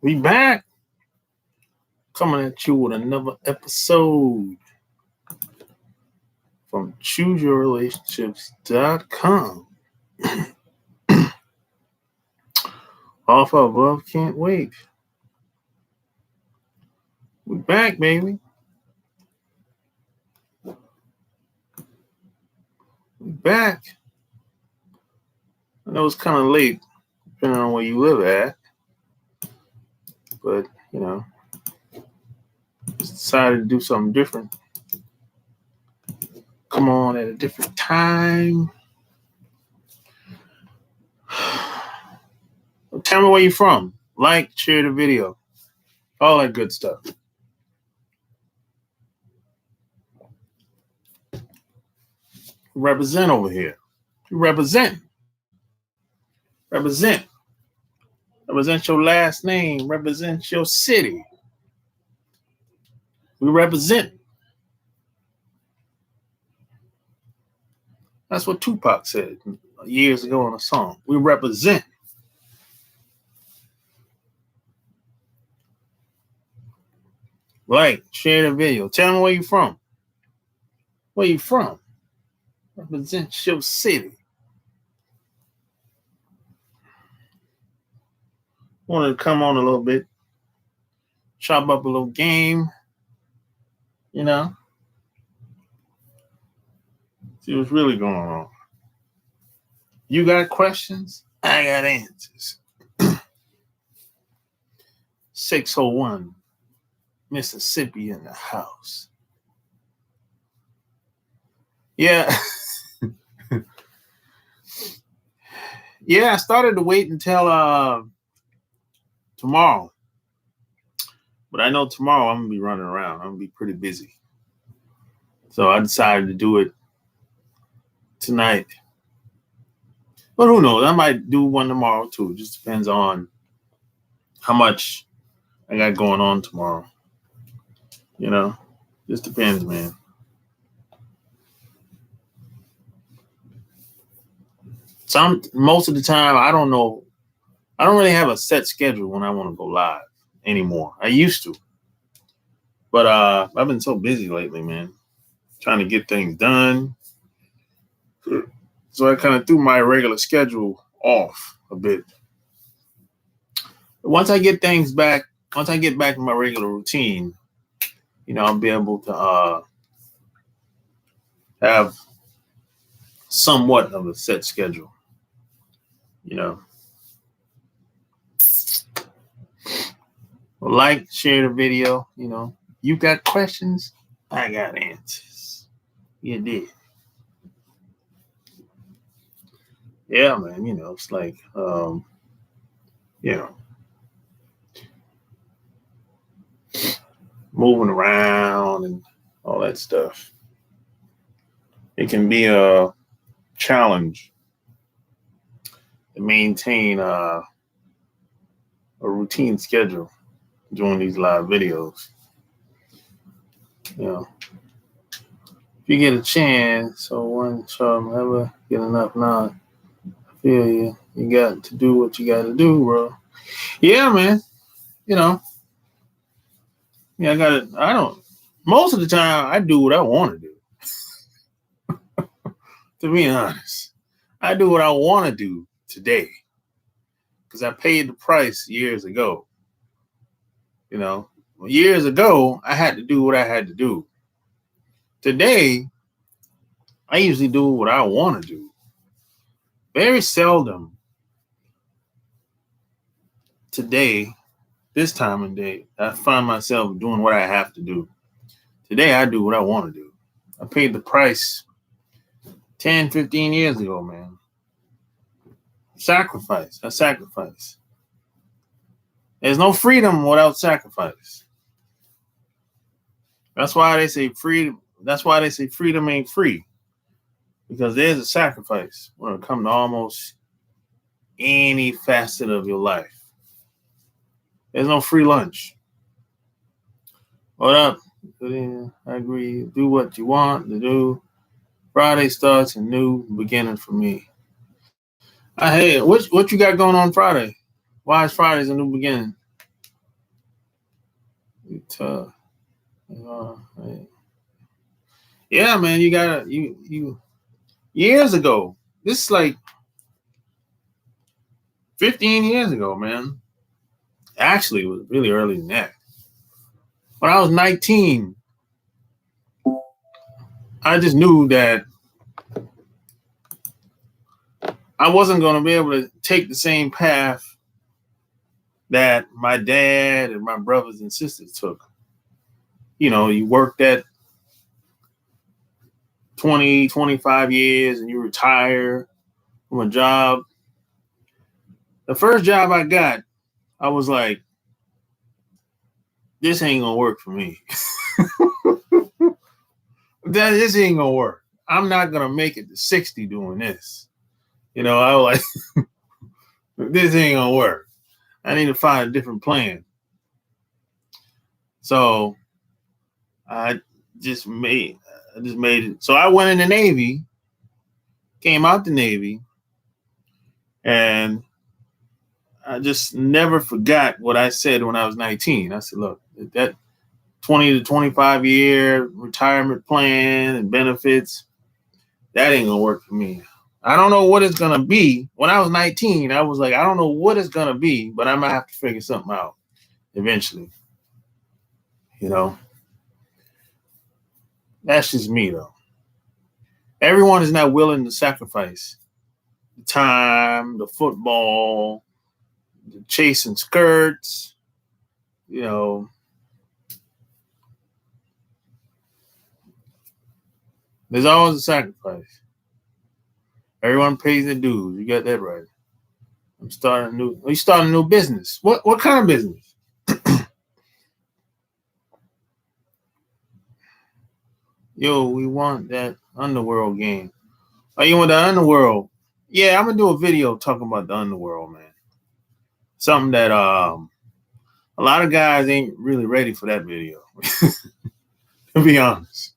We back, coming at you with another episode from ChooseYourRelationships.com. Off of Love Can't Wait. We back, baby. We back. I know it's kind of late, depending on where you live at. But, just decided to do something different. Come on at a different time. Tell me where you're from. Like, share the video. All that good stuff. Represent over here. You represent. Represent. Represent your last name. Represent your city. We represent. That's what Tupac said years ago in a song. We represent. Like, share the video. Tell me where you from. Where you from? Represent your city. Wanted to come on a little bit. Chop up a little game. See what's really going on. You got questions? I got answers. 601 Mississippi in the house. Yeah. Yeah, I started to wait until tomorrow. But I know tomorrow I'm going to be running around. I'm going to be pretty busy. So I decided to do it tonight. But who knows? I might do one tomorrow too. It just depends on how much I got going on tomorrow. Just depends, man. Most of the time, I don't know. I don't really have a set schedule when I want to go live anymore. I used to. But I've been so busy lately, man. Trying to get things done. So I kind of threw my regular schedule off a bit. But once I get back to my regular routine, I'll be able to have somewhat of a set schedule. Like, share the video. You got questions, I got answers. You did. Yeah, man. It's like, moving around and all that stuff. It can be a challenge to maintain a routine schedule doing these live videos. If you get a chance, so one shot never get enough now. I feel you. You got to do what you got to do, bro. Yeah, man. Most of the time I do what I want to do. To be honest, I do what I want to do today because I paid the price years ago. Years ago, I had to do what I had to do. Today, I usually do what I want to do. Very seldom today, this time of day, I find myself doing what I have to do. Today, I do what I want to do. I paid the price 10, 15 years ago, man. Sacrifice. I sacrifice. There's no freedom without sacrifice. That's why they say freedom. That's why they say freedom ain't free. Because there's a sacrifice when it comes to almost any facet of your life. There's no free lunch. What up? I agree. Do what you want to do. Friday starts a new beginning for me. Hey, what you got going on Friday? Why is Fridays a new beginning? It's, yeah, man, you gotta you years ago. This is like 15 years ago, man. Actually, it was really early than that. When I was 19, I just knew that I wasn't going to be able to take the same path that my dad and my brothers and sisters took. You know, you worked at 20, 25 years and you retire from a job. The first job I got, I was like, this ain't going to work for me. This ain't going to work. I'm not going to make it to 60 doing this. You know, I was like, this ain't going to work. I need to find a different plan. So I just made it. So I went in the Navy, came out the Navy, and I just never forgot what I said when I was 19. I said, look, that 20 to 25 year retirement plan and benefits, that ain't gonna work for me. I don't know what it's gonna be. When I was 19, I was like, I don't know what it's gonna be, but I'm gonna have to figure something out eventually. You know, that's just me though. Everyone is not willing to sacrifice the time, the football, the chasing skirts, you know. There's always a sacrifice. Everyone pays their dues. You got that right. You starting a new business. What kind of business? Yo, we want that underworld game. Oh, you want the underworld? Yeah, I'm gonna do a video talking about the underworld, man. Something that a lot of guys ain't really ready for that video, to be honest.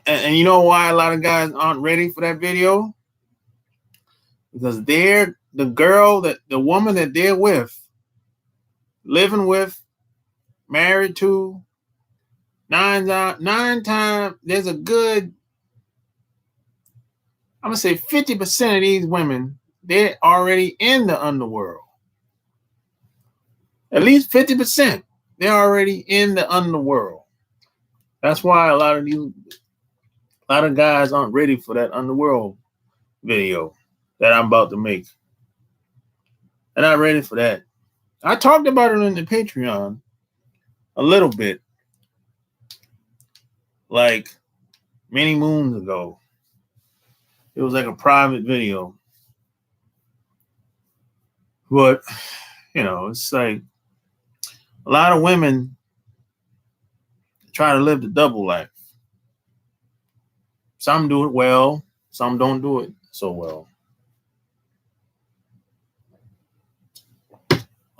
And you know why a lot of guys aren't ready for that video? Because they're the woman that they're with, living with, married to, nine times, there's a good, I'm gonna say 50% of these women, they're already in the underworld. At least 50%, they're already in the underworld. That's why a lot of guys aren't ready for that underworld video that I'm about to make. They're not ready for that. I talked about it in the Patreon a little bit, like many moons ago. It was like a private video. But, you know, it's like a lot of women try to live the double life. Some do it well, some don't do it so well.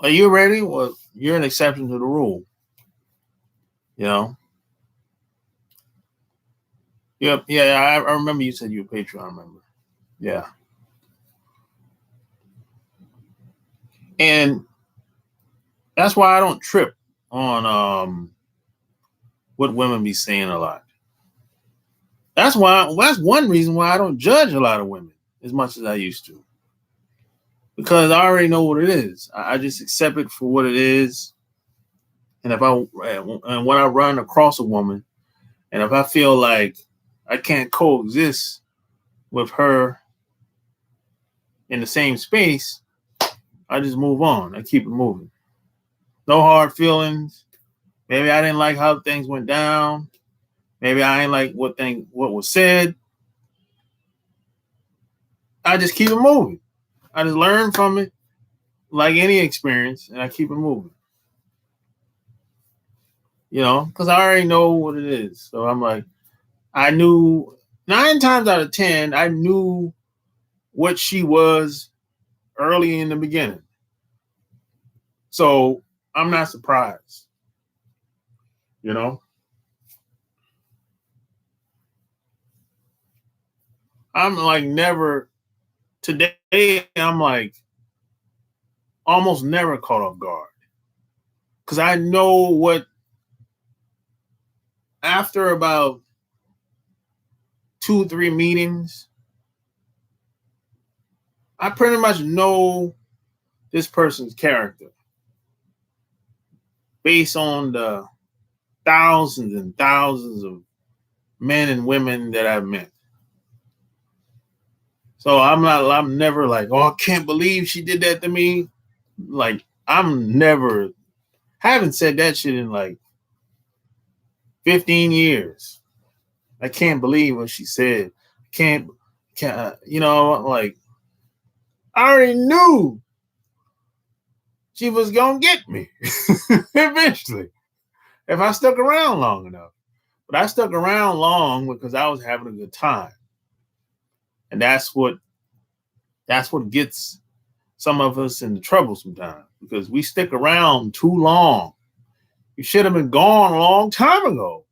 Are you ready? Well, you're an exception to the rule. You know? Yep. Yeah, I remember you said you were a Patreon member. Yeah. And that's why I don't trip on what women be saying a lot. That's one reason why I don't judge a lot of women as much as I used to. Because I already know what it is. I just accept it for what it is. And when I run across a woman, and if I feel like I can't coexist with her in the same space, I just move on. I keep it moving. No hard feelings. Maybe I didn't like how things went down. Maybe I ain't like what was said. I just keep it moving. I just learn from it, like any experience, and I keep it moving. You know, because I already know what it is. So I'm like, I knew 9 times out of 10, I knew what she was early in the beginning. So I'm not surprised. You know? I'm like never, today, I'm like almost never caught off guard. because I know what, after about 2 or 3 meetings, I pretty much know this person's character based on the thousands and thousands of men and women that I've met. So I'm never like, oh, I can't believe she did that to me. Like, haven't said that shit in like 15 years. I can't believe what she said. Can't, like, I already knew she was going to get me eventually if I stuck around long enough. But I stuck around long because I was having a good time. And that's what gets some of us into trouble sometimes, because we stick around too long. You should have been gone a long time ago.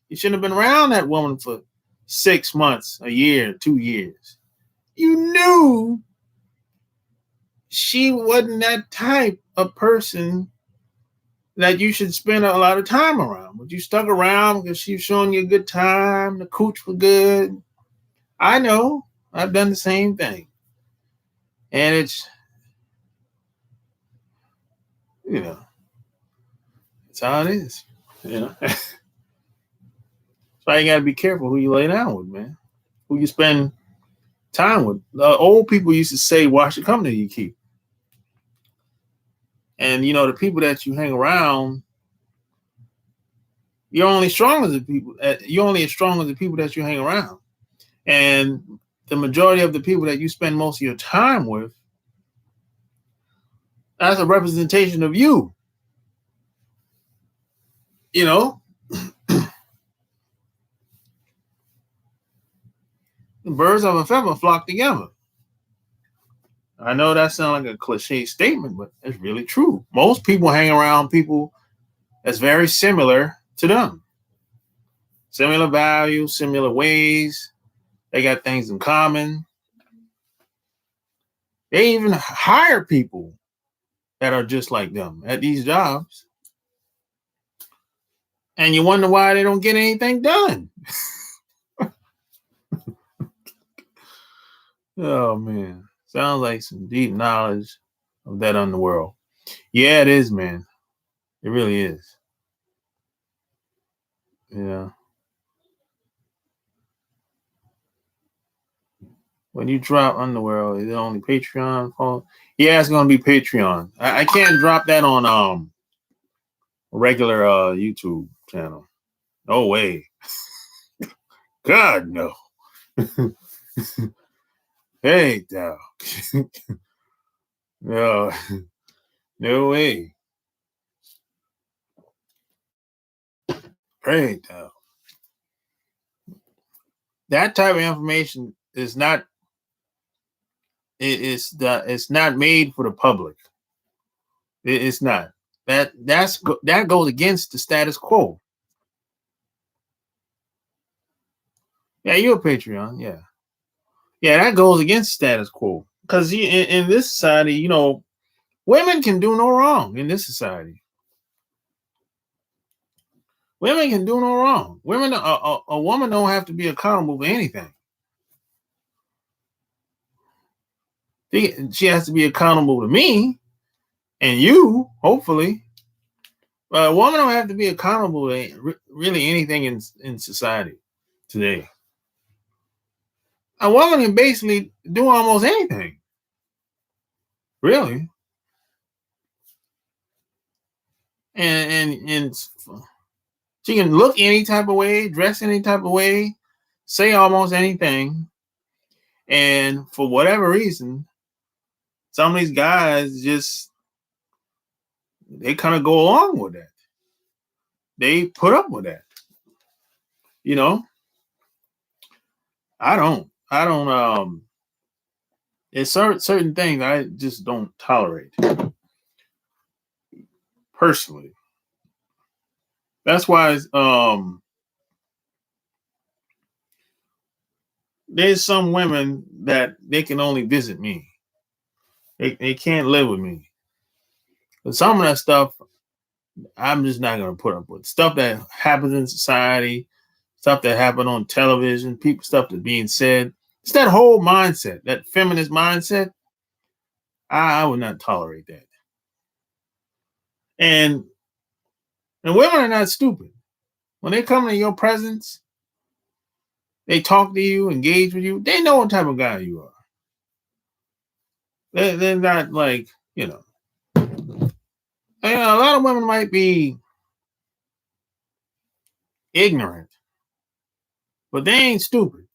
You shouldn't have been around that woman for 6 months, a year, 2 years. You knew she wasn't that type of person that you should spend a lot of time around. But you stuck around because she was showing you a good time. The cooch was good. I know. I've done the same thing. And it's, it's how it is. That's why you got to be careful who you lay down with, man. Who you spend time with. Old people used to say, watch the company you keep. And, the people that you hang around, you're only as strong as the people that you hang around. And the majority of the people that you spend most of your time with, that's a representation of you. The birds of a feather flock together. I know that sounds like a cliche statement, but it's really true. Most people hang around people that's very similar to them. Similar values, similar ways. They got things in common. They even hire people that are just like them at these jobs. And you wonder why they don't get anything done. Oh, man. Sounds like some deep knowledge of that underworld. Yeah, it is, man. It really is. Yeah. When you drop Underworld, is it only Patreon? Yeah, it's gonna be Patreon. I can't drop that on regular YouTube channel. No way. God no. Hey, dog. No, no way. Hey, dog. That type of information is not. It's not made for the public. It's not. That goes against the status quo. Yeah, you're a Patreon. Yeah. Yeah, that goes against status quo. Because in this society, women can do no wrong in this society. Women can do no wrong. A woman don't have to be accountable for anything. She has to be accountable to me and you, hopefully. But a woman don't have to be accountable to really anything in society today. A woman can basically do almost anything. Really. And she can look any type of way, dress any type of way, say almost anything. And for whatever reason, some of these guys they kind of go along with that. They put up with that. I don't it's certain things I just don't tolerate personally. That's why there's some women that they can only visit me. They can't live with me. But some of that stuff I'm just not gonna put up with stuff that happens in society, stuff that happened on television, people stuff that's being said. It's that whole mindset, that feminist mindset. I would not tolerate that. And women are not stupid. When they come in your presence, they talk to you, engage with you. They know what type of guy you are. They're not like, a lot of women might be ignorant, but they ain't stupid.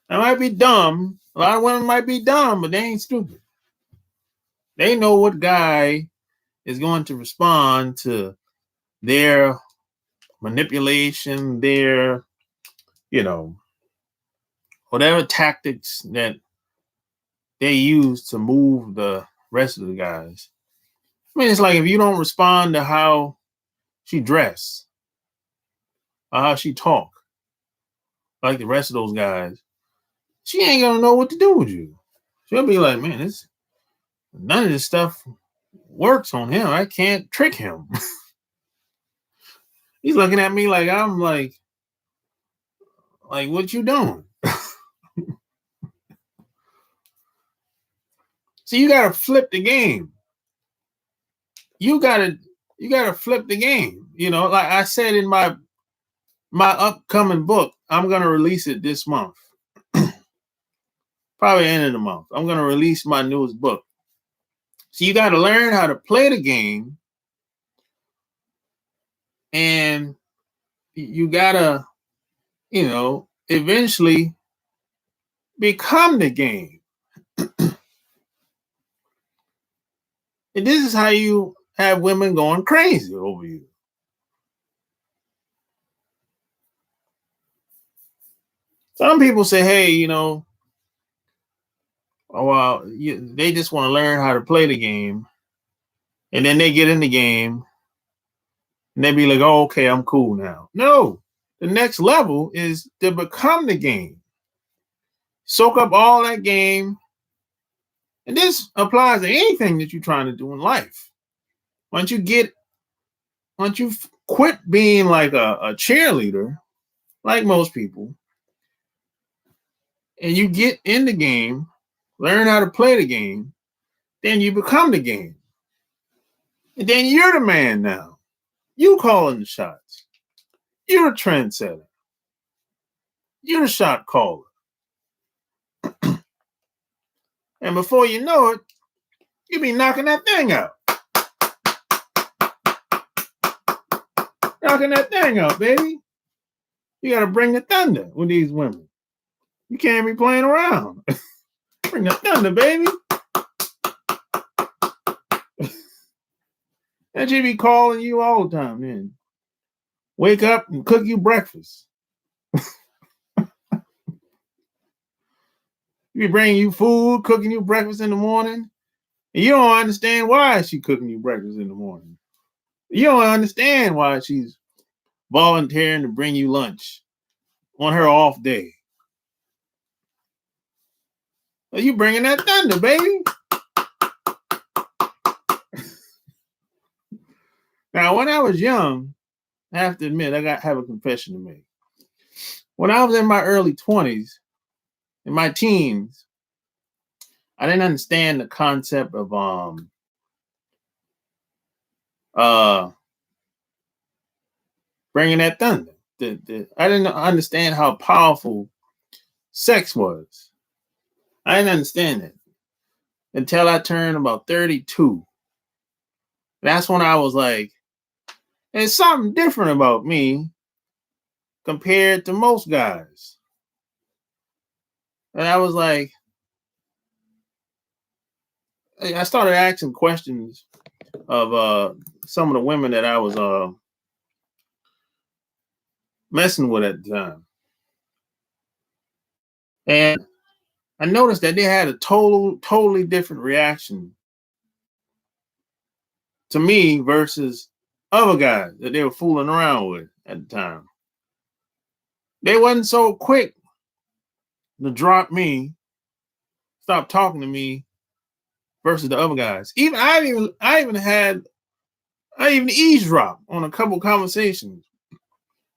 They might be dumb. A lot of women might be dumb, but they ain't stupid. They know what guy is going to respond to their manipulation, their, whatever tactics that they use to move the rest of the guys. I mean, it's like if you don't respond to how she dress or how she talk, like the rest of those guys, she ain't gonna know what to do with you. She'll be like, man, none of this stuff works on him. I can't trick him. He's looking at me like I'm like what you doing? So you gotta flip the game. You gotta flip the game. Like I said in my upcoming book, I'm gonna release it this month. Probably end of the month. I'm gonna release my newest book. So you gotta learn how to play the game, and you gotta, eventually become the game. And this is how you have women going crazy over you. Some people say, hey, they just want to learn how to play the game. And then they get in the game and they be like, oh, okay, I'm cool now. No, the next level is to become the game. Soak up all that game. And this applies to anything that you're trying to do in life. Once you quit being like a cheerleader, like most people, and you get in the game, learn how to play the game, then you become the game. And then you're the man now. You calling the shots. You're a trendsetter. You're the shot caller. And before you know it, you'll be knocking that thing out. Knocking that thing out, baby. You got to bring the thunder with these women. You can't be playing around. Bring the thunder, baby. And she be calling you all the time, man. Wake up and cook you breakfast. She be bringing you food, cooking you breakfast in the morning. And you don't understand why she's cooking you breakfast in the morning. You don't understand why she's volunteering to bring you lunch on her off day. Well, you bringing that thunder, baby. Now, when I was young, I have to admit, I have a confession to make. When I was in my early 20s, in my teens, I didn't understand the concept of bringing that thunder. I didn't understand how powerful sex was. I didn't understand it until I turned about 32. That's when I was like, there's something different about me compared to most guys. And I was like, I started asking questions of some of the women that I was messing with at the time. And I noticed that they had a totally different reaction to me versus other guys that they were fooling around with at the time. They wasn't so quick to drop me, stop talking to me versus the other guys. I even had I even eavesdrop on a couple conversations.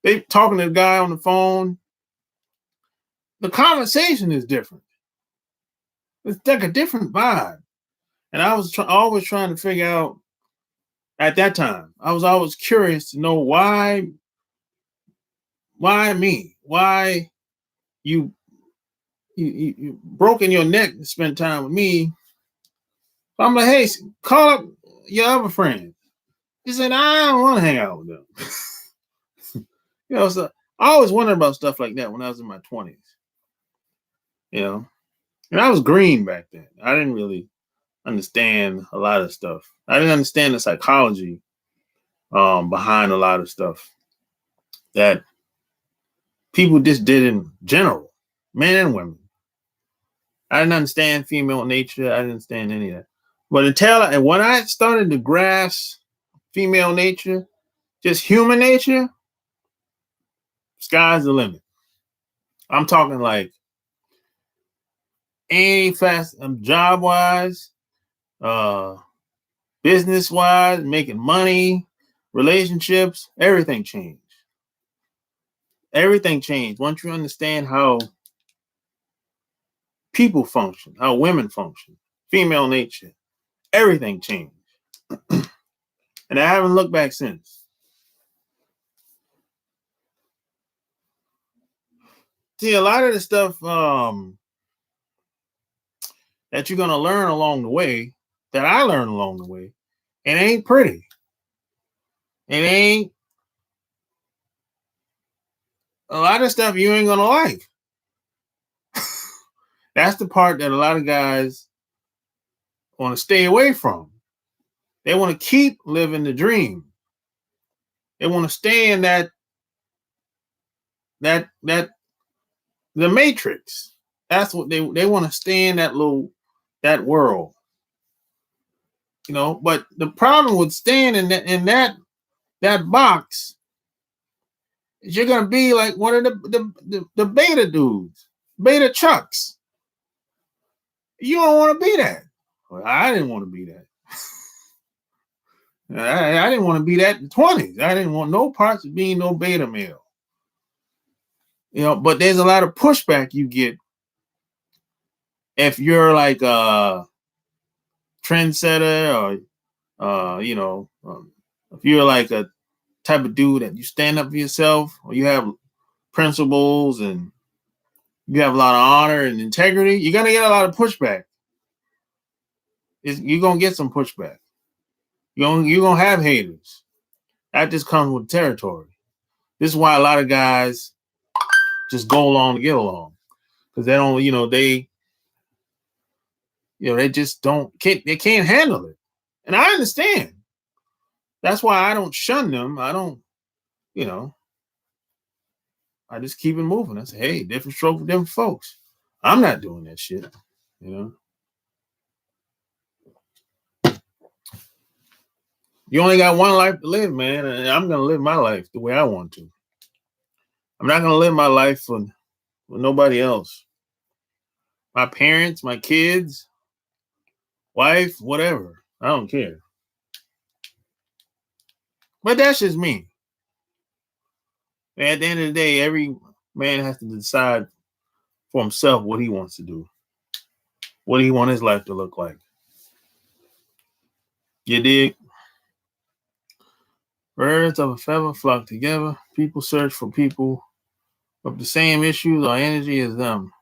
They talking to the guy on the phone. The conversation is different. It's like a different vibe. And I was always trying to figure out at that time. I was always curious to know why me? Why you you broken your neck to spend time with me? So I'm like, hey, call up your other friend. He said, I don't want to hang out with them. So I always wondered about stuff like that when I was in my 20s. You know, and I was green back then. I didn't really understand a lot of stuff. I didn't understand the psychology behind a lot of stuff that people just did in general, men and women. I didn't understand female nature. I didn't understand any of that. But and when I started to grasp female nature, just human nature, sky's the limit. I'm talking like any fast job wise, business wise, making money, relationships, everything changed. Everything changed once you understand how people function, how women function, female nature. Everything changed. And I haven't looked back since. See, a lot of the stuff that you're going to learn along the way, that I learned along the way, it ain't pretty. It ain't a lot of stuff you ain't going to like. That's the part that a lot of guys want to stay away from. They want to keep living the dream. They want to stay in that the matrix. That's what they want to stay in that world. But the problem with staying in that box is you're gonna be like one of the beta dudes, beta chucks. You don't want to be that. Well, I didn't want to be that. I didn't want to be that in the 20s. I didn't want no parts of being no beta male. But there's a lot of pushback you get if you're like a trendsetter or if you're like a type of dude that you stand up for yourself, or you have principles and you have a lot of honor and integrity, you're gonna get a lot of pushback. You're gonna get some pushback. You're gonna have haters. That just comes with territory. This is why a lot of guys just go along to get along, because they don't, they just they can't handle it, and I understand. That's why I don't shun them. I don't, I just keep it moving. I say, hey, different stroke for different folks. I'm not doing that shit, You only got one life to live, man, and I'm gonna live my life the way I want to. I'm not gonna live my life for nobody else. My parents, my kids, wife, whatever. I don't care. But that's just me. At the end of the day, every man has to decide for himself what he wants to do, what he wants his life to look like. You dig? Birds of a feather flock together. People search for people with the same issues or energy as them.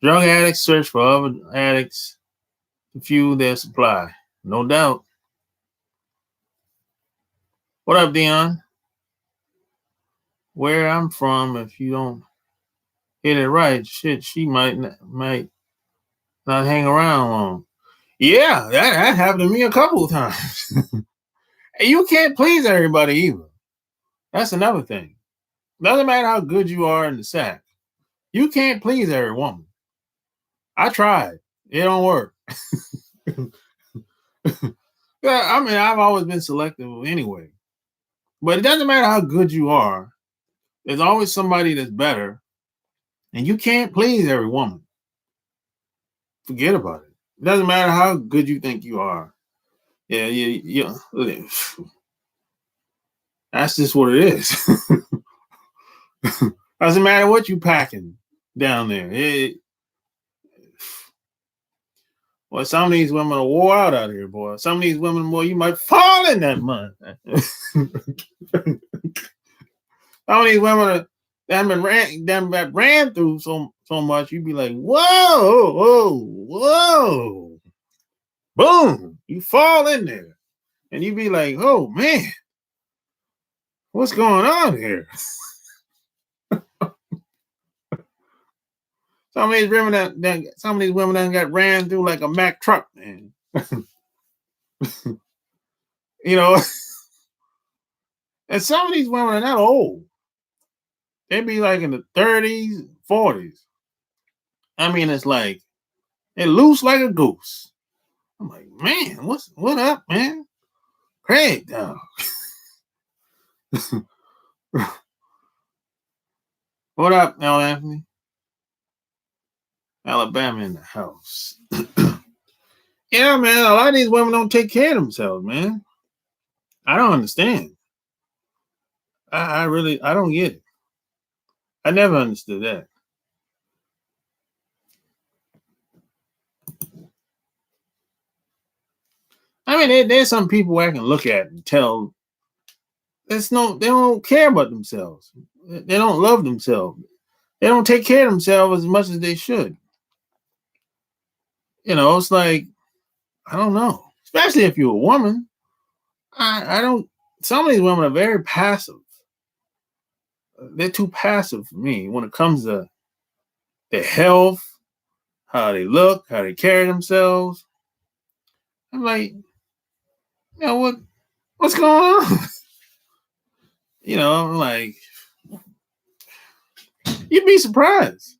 Drug addicts search for other addicts to fuel their supply. No doubt. What up, Dion? Where I'm from, if you don't hit it right, shit, she might not hang around long. Yeah, that happened to me a couple of times. You can't please everybody either. That's another thing. Doesn't matter how good you are in the sack. You can't please every woman. I tried. It don't work. Yeah, I mean, I've always been selective anyway. But it doesn't matter how good you are. There's always somebody that's better. And you can't please every woman. Forget about it. It doesn't matter how good you think you are. Yeah, that's just what it is. Doesn't matter what you packing down there. Boy, some of these women are wore out here, boy. Some of these women, boy, you might fall in that mud. Some of these women are that ran through so much, you'd be like, whoa, whoa, whoa, boom, you fall in there, and you'd be like, oh man, what's going on here? Some of these women that got ran through like a Mack truck, man. You know, and some of these women are not old. They be like in the 30s, 40s. I mean, it's like they're loose like a goose. I'm like, man, what up, man? Craig, dog. What up, L. Anthony? Alabama in the house. Yeah, man, a lot of these women don't take care of themselves, man. I don't understand. I don't get it. I never understood that. I mean, there's some people I can look at and tell they don't care about themselves. They don't love themselves. They don't take care of themselves as much as they should. You know, it's like, I don't know. Especially if you're a woman. I don't, some of these women are very passive. They're too passive for me when it comes to their health, how they look, how they carry themselves. I'm like, you know, what's going on? You know, I'm like, you'd be surprised.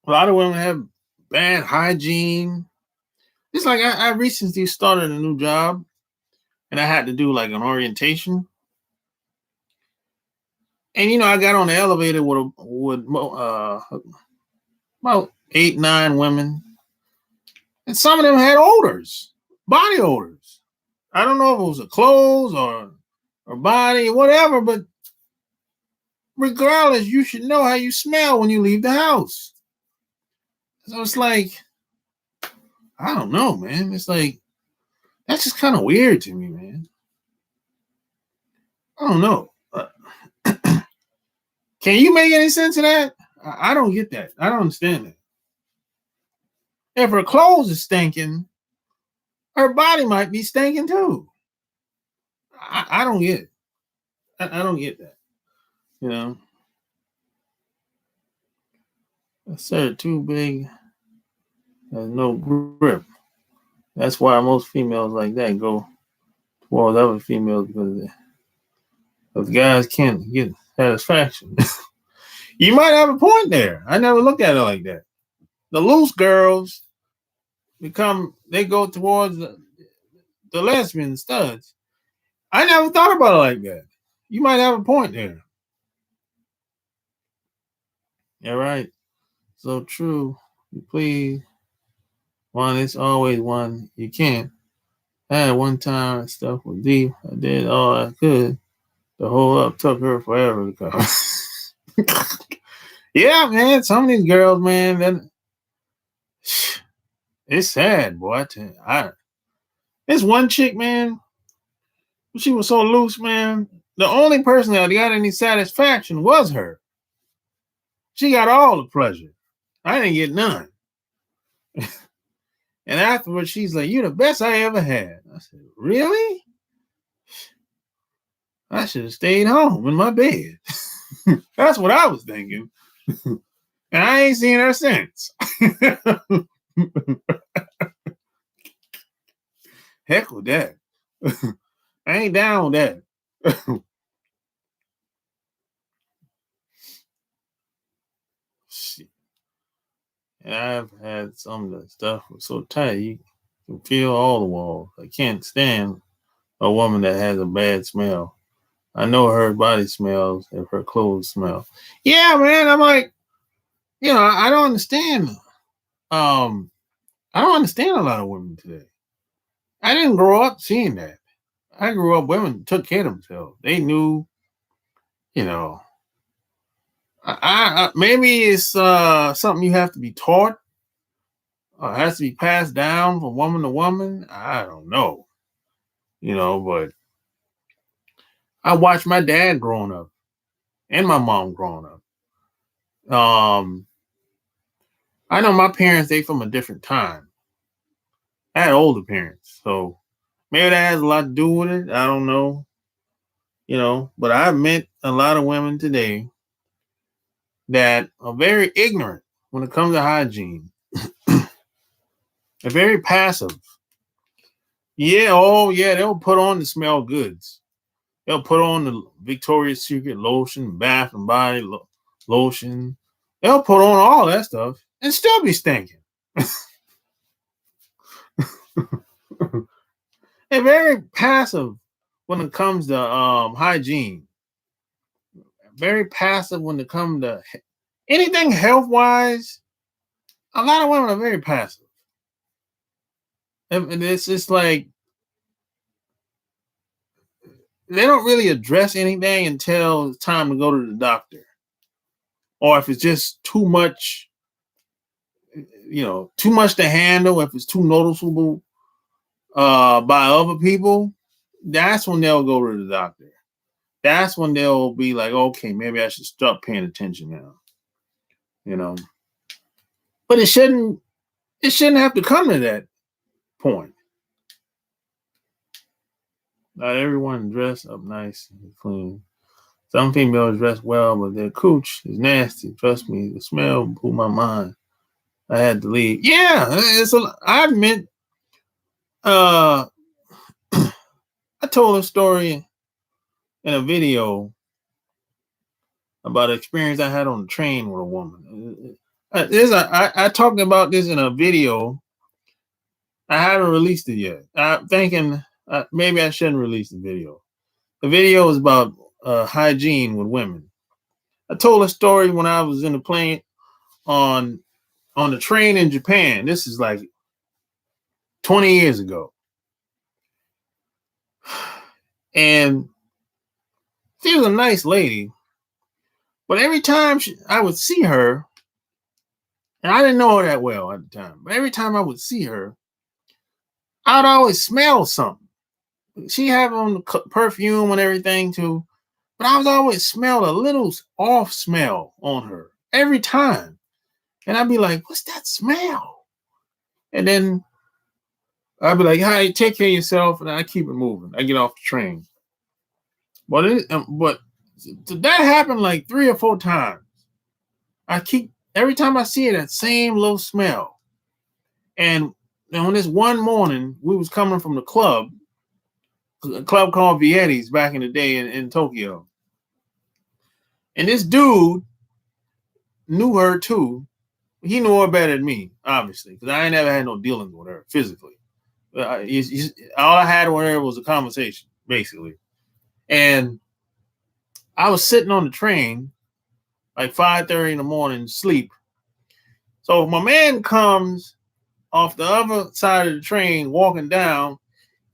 A lot of women have bad hygiene. It's like I recently started a new job and I had to do like an orientation. And you know, I got on the elevator with about 8, 9 women, and some of them had odors, body odors. I don't know if it was the clothes or body, whatever, but regardless, you should know how you smell when you leave the house. So it's like, I don't know, man. It's like, that's just kind of weird to me, man. I don't know. Can you make any sense of that? I don't get that. I don't understand that. If her clothes is stinking, her body might be stinking too. I don't get it. I don't get that. You know, I said too big, has no grip. That's why most females like that go towards other females because the guys can't get satisfaction. You might have a point there. I never looked at it like that. The loose girls they go towards the lesbian studs. I never thought about it like that. You might have a point there. Yeah, right. So true. Please. One, it's always one. You can't. I had one time stuff was deep. I did all I could. The whole up took her forever to come. Yeah, man. Some of these girls, man, then it's sad, boy. I tell you, this one chick, man, she was so loose, man. The only person that got any satisfaction was her. She got all the pleasure. I didn't get none. And afterwards, she's like, "You're the best I ever had." I said, "Really? I should have stayed home in my bed." That's what I was thinking. And I ain't seen her since. Heck with that. I ain't down with that. Shit. And I've had some of the stuff was so tight you can feel all the walls. I can't stand a woman that has a bad smell. I know her body smells if her clothes smell. Yeah, man. I'm like, I don't understand. I don't understand a lot of women today. I didn't grow up seeing that. I grew up women took care of themselves. They knew, you know. Maybe it's something you have to be taught or has to be passed down from woman to woman. I don't know, but I watched my dad growing up and my mom growing up. I know my parents, they from a different time. I had older parents, so maybe that has a lot to do with it. I don't know, but I've met a lot of women today that are very ignorant when it comes to hygiene. They're very passive. Yeah, oh yeah, they'll put on the smell goods. They'll put on the Victoria's Secret lotion, Bath and Body lotion. They'll put on all that stuff and still be stinking. They're very passive when it comes to hygiene. Very passive when it comes to anything health wise. A lot of women are very passive, and it's just like they don't really address anything until it's time to go to the doctor, or if it's just too much, too much to handle. If it's too noticeable by other people, that's when they'll go to the doctor. That's when they'll be like, okay, maybe I should start paying attention now. But it shouldn't have to come to that point. Not everyone dressed up nice and clean. Some females dress well, but their cooch is nasty. Trust me, the smell blew my mind. I had to leave. Yeah, I admit, I told a story in a video about an experience I had on the train with a woman. I talked about this in a video. I haven't released it yet. I'm thinking maybe I shouldn't release the video. The video is about hygiene with women. I told a story when I was in the plane on the train in Japan. This is like 20 years ago. And she was a nice lady. But every time I would see her, and I didn't know her that well at the time, but every time I would see her, I'd always smell something. She had on perfume and everything too, but I was always smell a little off smell on her every time. And I'd be like, what's that smell? And then I'd be like, hi, take care of yourself. And I keep it moving. I get off the train. But that happened like 3 or 4 times. Every time I see it, that same little smell. And on this one morning, we was coming from the club, a club called Vietti's back in the day in Tokyo. And this dude knew her too. He knew her better than me, obviously, because I ain't never had no dealings with her physically. All I had with her was a conversation, basically. And I was sitting on the train, like 5:30 in the morning, sleep. So my man comes off the other side of the train, walking down,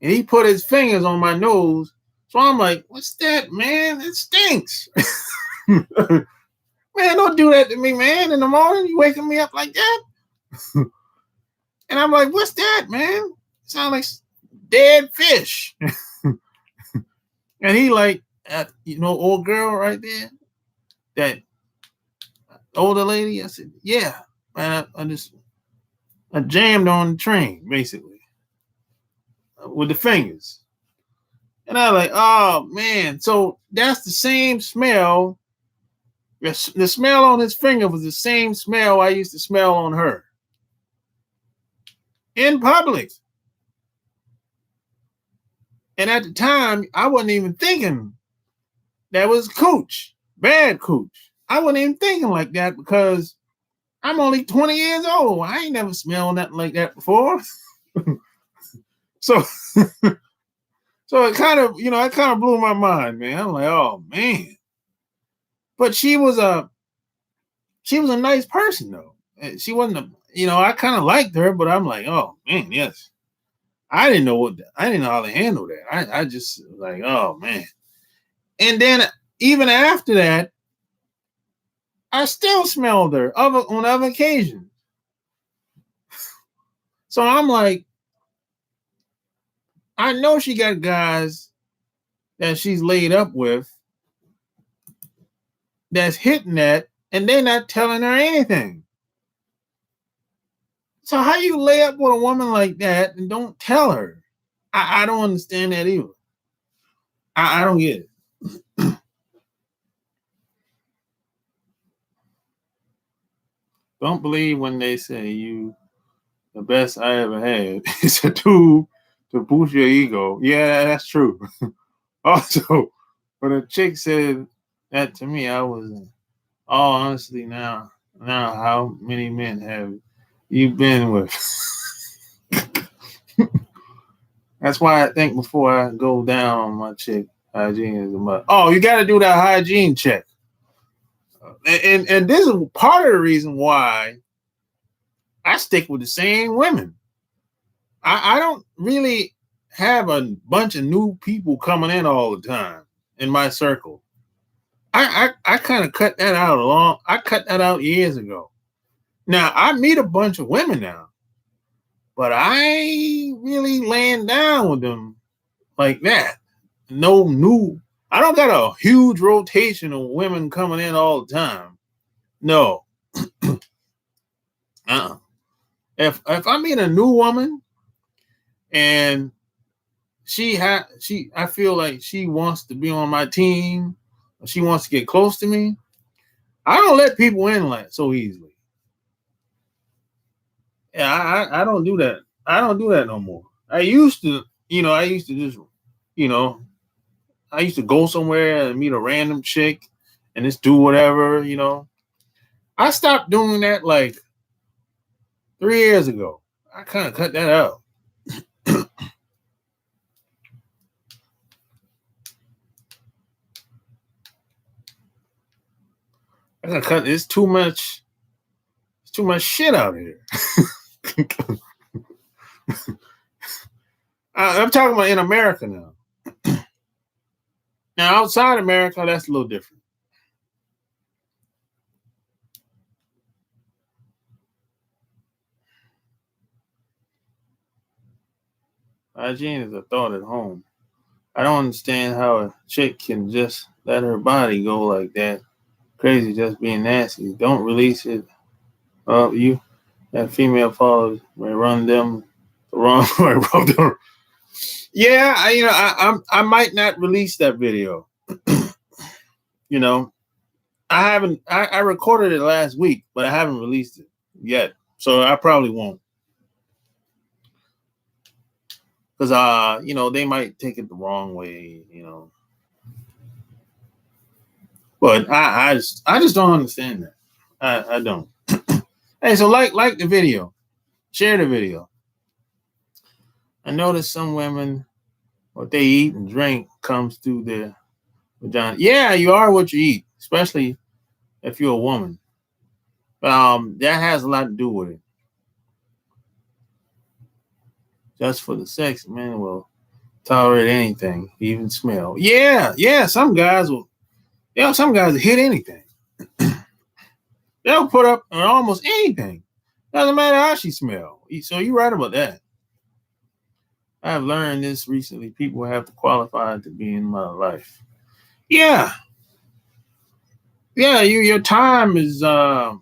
and he put his fingers on my nose. So I'm like, what's that, man? It stinks. Man, don't do that to me, man. In the morning, you waking me up like that? And I'm like, what's that, man? Sound like dead fish. And he like, old girl right there, that older lady. I said, yeah, man, I jammed on the train, basically, with the fingers. And I was like, oh, man. So that's the same smell. The smell on his finger was the same smell I used to smell on her. In public. And at the time, I wasn't even thinking that was cooch, bad cooch. I wasn't even thinking like that because I'm only 20 years old. I ain't never smelled nothing like that before. So it kind of blew my mind, man. I'm like, oh man. But she was a nice person though. She wasn't I kind of liked her, but I'm like, oh man, yes. I didn't know how to handle that. I just like, oh man. And then even after that, I still smelled her on other occasions. So I'm like, I know she got guys that she's laid up with that's hitting that, and they're not telling her anything. So how you lay up with a woman like that and don't tell her? I don't understand that either. I don't get it. Don't believe when they say you the best I ever had. It's a tool to boost your ego. Yeah, that's true. Also, when a chick said that to me, I was all honestly now how many men have you been with? That's why I think before I go down on my chick, hygiene is a must. Oh, you got to do that hygiene check. And this is part of the reason why I stick with the same women. I don't really have a bunch of new people coming in all the time in my circle. I kind of cut that out I cut that out years ago. Now I meet a bunch of women now, but I ain't really laying down with them like that. No new. I don't got a huge rotation of women coming in all the time. No. If I meet a new woman and I feel like she wants to be on my team, or she wants to get close to me, I don't let people in like so easily. Yeah, I don't do that. I don't do that no more. I used to just, you know, I used to go somewhere and meet a random chick and just do whatever. I stopped doing that like 3 years ago. I kind of cut that out. I gotta cut. It's too much. It's too much shit out here. I'm talking about in America now. Now outside America, that's a little different. Hygiene is a thought at home. I don't understand how a chick can just let her body go like that. Crazy, just being nasty. Don't release it. You that female followers may run them the wrong way. Yeah, I might not release that video. you know, I haven't. I recorded it last week, but I haven't released it yet, so I probably won't. Because they might take it the wrong way. But I just don't understand that. I don't. Hey, so like the video, share the video. I noticed some women, what they eat and drink comes through their vagina. Yeah, you are what you eat, especially if you're a woman. That has a lot to do with it. Just for the sex, men will tolerate anything, even smell. Yeah. Some guys will. Some guys will hit anything. They'll put up on almost anything. Doesn't matter how she smells. So you're right about that. I've learned this recently. People have to qualify to be in my life. Yeah. Your time is your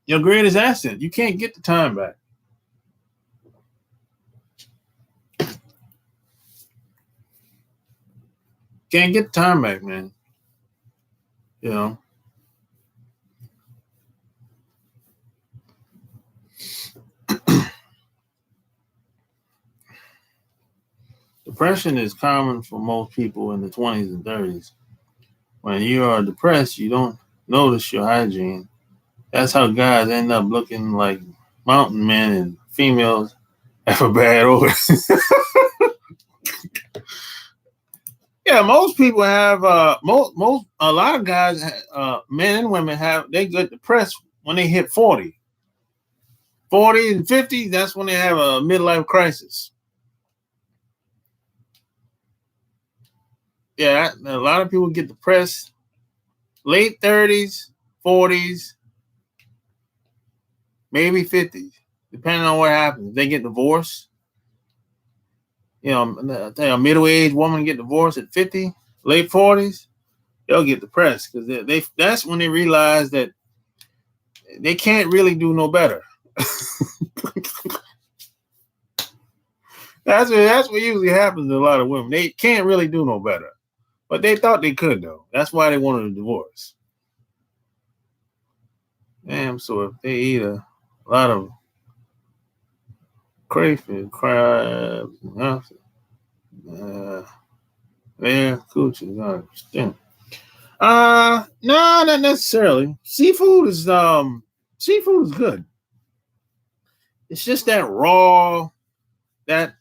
greatest asset. You can't get the time back. Can't get the time back, man. Depression is common for most people in the 20s and 30s. When you are depressed, you don't notice your hygiene. That's how guys end up looking like mountain men and females have a bad odor. Yeah, most people have a lot of guys, men and women they get depressed when they hit 40. 40s and 50s, that's when they have a midlife crisis. Yeah, a lot of people get depressed late 30s, 40s, maybe 50s, depending on what happens. They get divorced. A middle-aged woman get divorced at 50, late 40s, they'll get depressed because they that's when they realize that they can't really do no better. That's what usually happens to a lot of women. They can't really do no better, but they thought they could though. That's why they wanted a divorce. Damn. So if they eat a lot of crayfish, crabs, their coochies are stink. No, not necessarily. Seafood is good. It's just that raw, that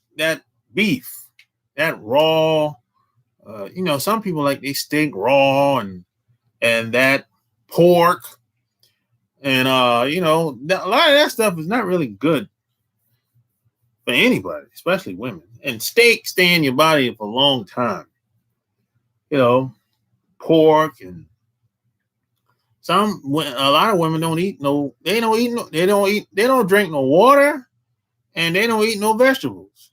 beef, that raw. Some people like they steak raw and that pork, and a lot of that stuff is not really good for anybody, especially women. And steak stay in your body for a long time. Pork and a lot of women don't eat they don't drink no water, and they don't eat no vegetables,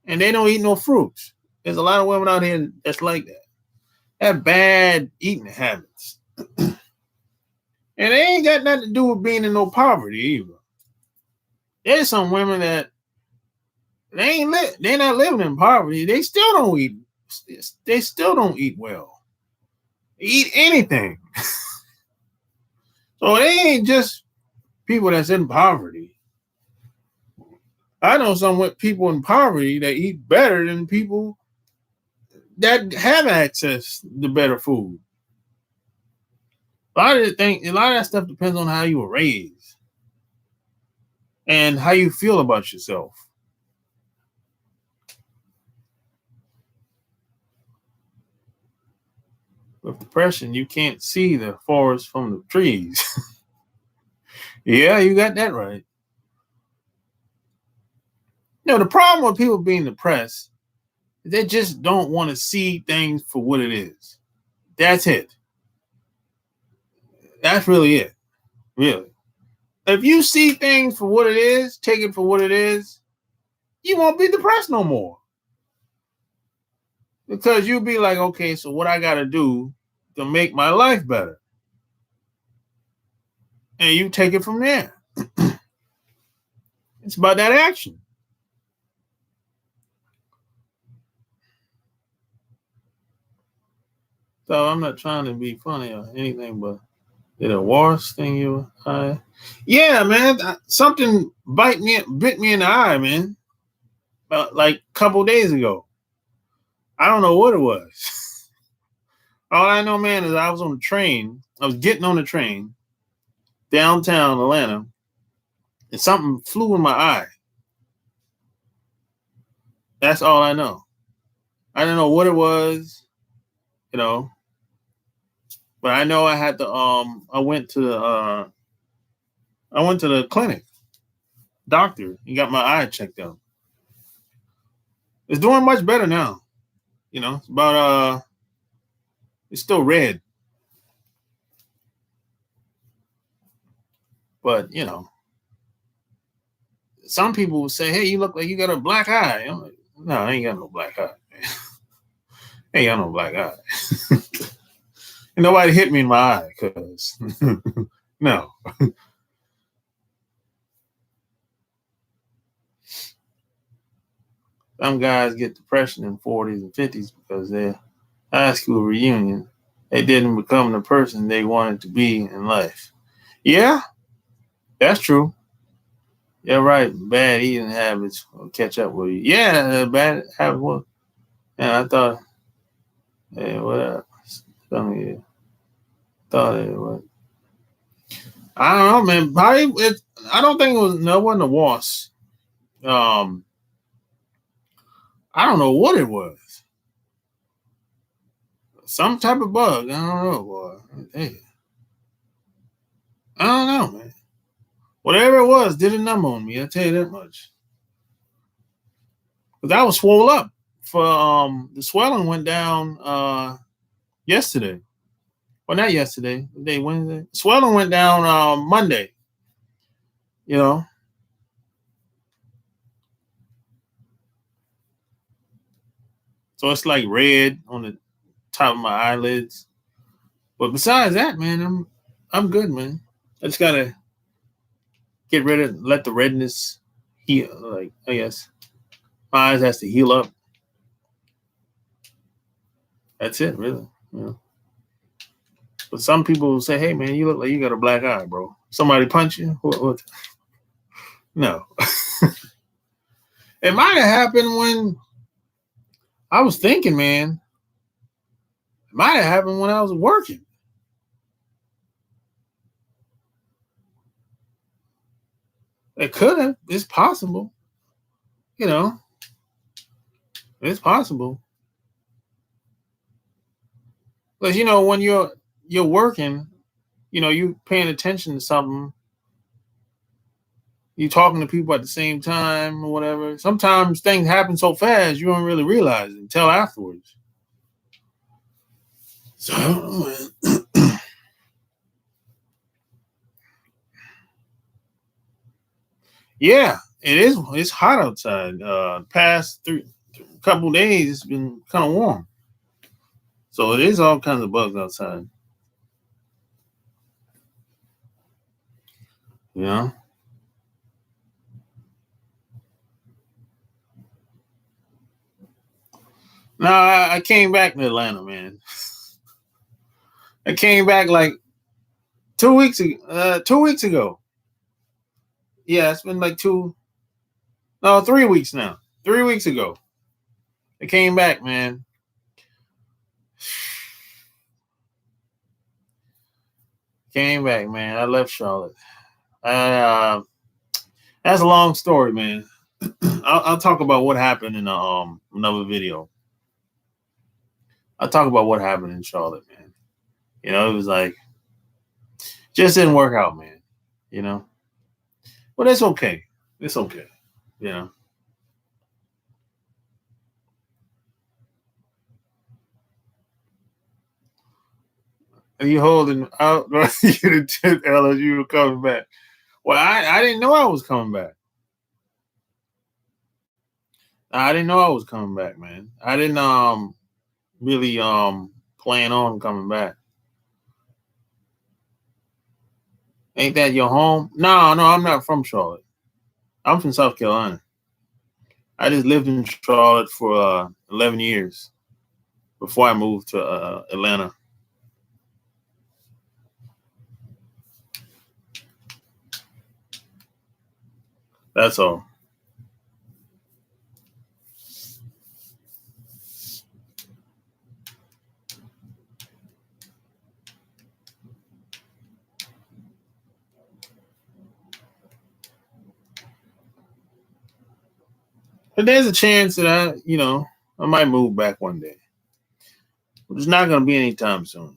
and they don't eat no fruits. There's a lot of women out here that's like that. Have bad eating habits. And they ain't got nothing to do with being in no poverty either. There's some women that they're not living in poverty. They still don't eat. They still don't eat well. They eat anything. So they ain't just people that's in poverty. I know some people in poverty that eat better than people that have access to better food. A lot of that stuff depends on how you were raised and how you feel about yourself. With depression, you can't see the forest from the trees. Yeah, you got that right. The problem with people being depressed is they just don't want to see things for what it is. That's it. That's really it. Really. If you see things for what it is, take it for what it is, you won't be depressed no more. Because you'll be like, okay, so what I got to do to make my life better? And you take it from there. It's about that action. So I'm not trying to be funny or anything, but did a wasp sting your eye? Yeah, man. Something bit me in the eye, man. Like a couple days ago. I don't know what it was. All I know, man, is I was on the train. I was getting on the train downtown Atlanta, and something flew in my eye. That's all I know. I don't know what it was, but I know I had to. I went to the clinic, doctor. He got my eye checked out. It's doing much better now. It's about it's still red, but some people will say, "Hey, you look like you got a black eye." I'm like, no, I ain't got no black eye. I ain't got no black eye. And nobody hit me in my eye, cause no. Some guys get depression in 40s and 50s because their high school reunion, they didn't become the person they wanted to be in life. Yeah, that's true. You're right. Bad eating habits will catch up with you. Yeah, bad habits will. And I thought, hey, what up? Some of you thought it was. I don't know, man. Probably I don't think it was. No, it wasn't a wasp. I don't know what it was. Some type of bug. I don't know, boy. Hey. I don't know, man. Whatever it was, did a number on me. I tell you that much. But I was swole up. For the swelling went down yesterday. Well, not yesterday. The day Wednesday. Swelling went down Monday. You know. So it's like red on the top of my eyelids. But besides that, man, I'm good, man. I just gotta let the redness heal. Like, I guess my eyes has to heal up. That's it, really. You know. But some people will say, "Hey, man, you look like you got a black eye, bro. Somebody punch you?" What? No. It might have happened when I was thinking, man. It might have happened when I was working. It could have. It's possible. You know, it's possible. Because when you're working, you paying attention to something. You talking to people at the same time or whatever. Sometimes things happen so fast you don't really realize it until afterwards. So I don't know, man. Yeah, it is. It's hot outside. Past couple days, it's been kind of warm. So it is all kinds of bugs outside. You know. No, I came back to Atlanta, man. I came back like 2 weeks ago. 2 weeks ago. Yeah, it's been like 3 weeks now. 3 weeks ago, I came back, man. Came back, man. I left Charlotte. Uh, that's a long story, man. I'll talk about what happened in another video. I'll talk about what happened in Charlotte, man. It was like just didn't work out, man. You know, but it's okay. It's okay. You know. Are you holding out? You didn't tell us you were coming back. Well, I didn't know I was coming back. I didn't know I was coming back, man. I didn't really plan on coming back. Ain't that your home? No, no, I'm not from Charlotte. I'm from South Carolina. I just lived in Charlotte for 11 years before I moved to Atlanta. That's all. But there's a chance that I might move back one day. But it's not going to be anytime soon.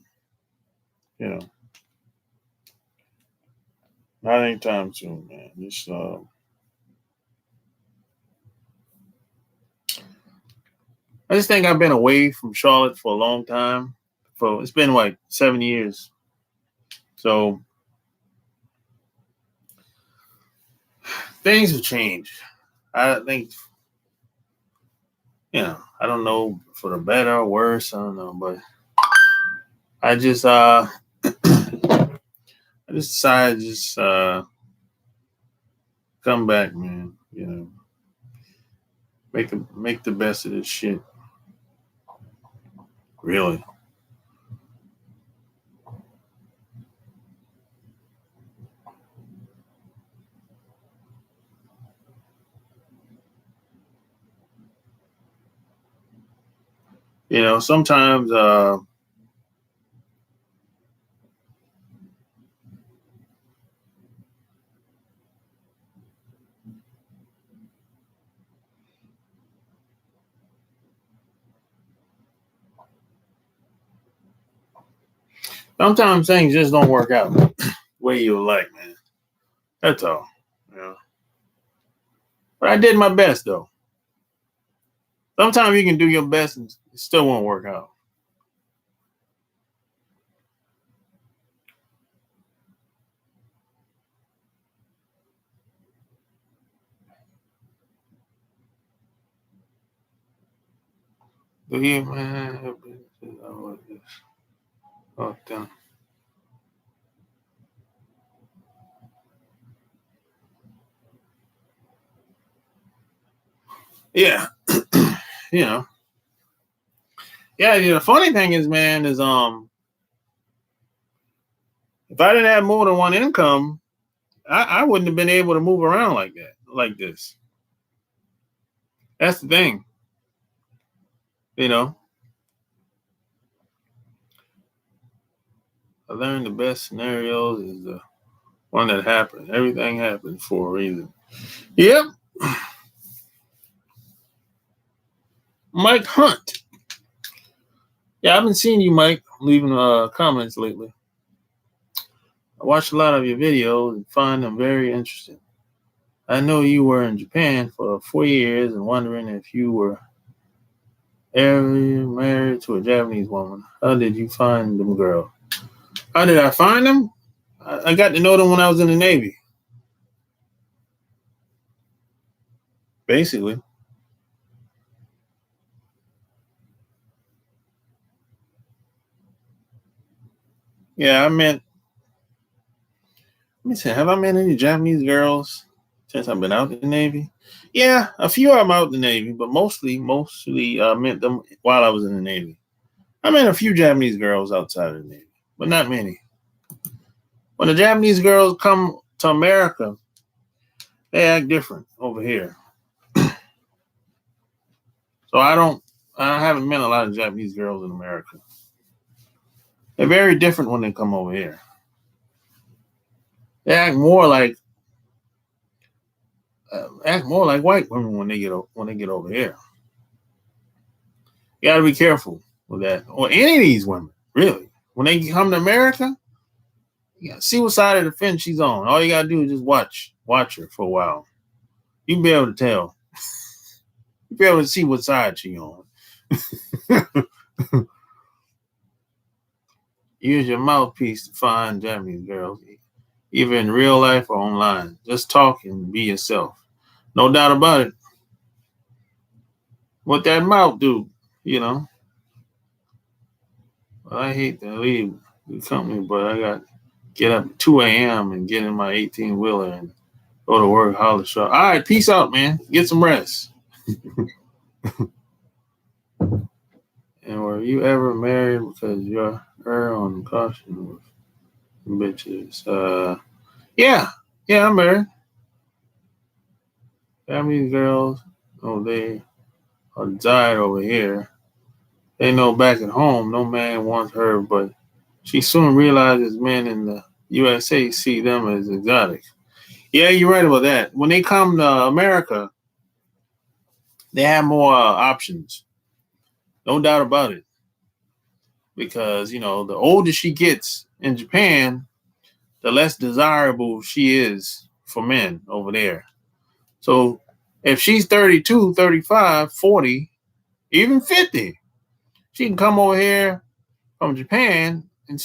You know, not anytime soon, man. I just think I've been away from Charlotte for a long time. It's been like 7 years. So things have changed. I think, I don't know for the better or worse. I don't know, but I just I just decided to just come back, man. Make the best of this shit. Really. Sometimes things just don't work out the way you would like, man. That's all. Yeah. But I did my best though. Sometimes you can do your best and it still won't work out. Do you, man? Oh, damn. Yeah. You know. Yeah, the funny thing is, man, is if I didn't have more than one income, I wouldn't have been able to move around like that, like this. That's the thing. You know. I learned the best scenarios is the one that happened. Everything happens for a reason. Yep. Mike Hunt. Yeah, I've been seeing you, Mike, leaving comments lately. I watched a lot of your videos and find them very interesting. I know you were in Japan for 4 years and wondering if you were ever married to a Japanese woman. How did you find them, girl? How did I find them? I got to know them when I was in the Navy. Basically. Yeah, let me see, have I met any Japanese girls since I've been out in the Navy? Yeah, a few of them out in the Navy, but mostly met them while I was in the Navy. I met a few Japanese girls outside of the Navy, but not many. When the Japanese girls come to America, they act different over here. So I haven't met a lot of Japanese girls in America. They're very different when they come over here. They act more like white women when they get over here. You got to be careful with that, or any of these women, really. When they come to America, you got to see what side of the fence she's on. All you got to do is just watch her for a while. You'll be able to tell. You'll be able to see what side she's on. Use your mouthpiece to find Japanese girls, either in real life or online. Just talk and be yourself. No doubt about it. What that mouth do, you know? Well, I hate to leave the company, but I got to get up at 2 a.m. and get in my 18-wheeler and go to work, holler shop. All right, peace out, man. Get some rest. And were you ever married because you're on caution with bitches? Yeah, I'm married. Japanese girls, they are died over here. They know back at home, no man wants her, but she soon realizes men in the USA see them as exotic. Yeah, you're right about that. When they come to America, they have more options. No doubt about it. Because, the older she gets in Japan, the less desirable she is for men over there. So if she's 32, 35, 40, even 50, she can come over here from Japan and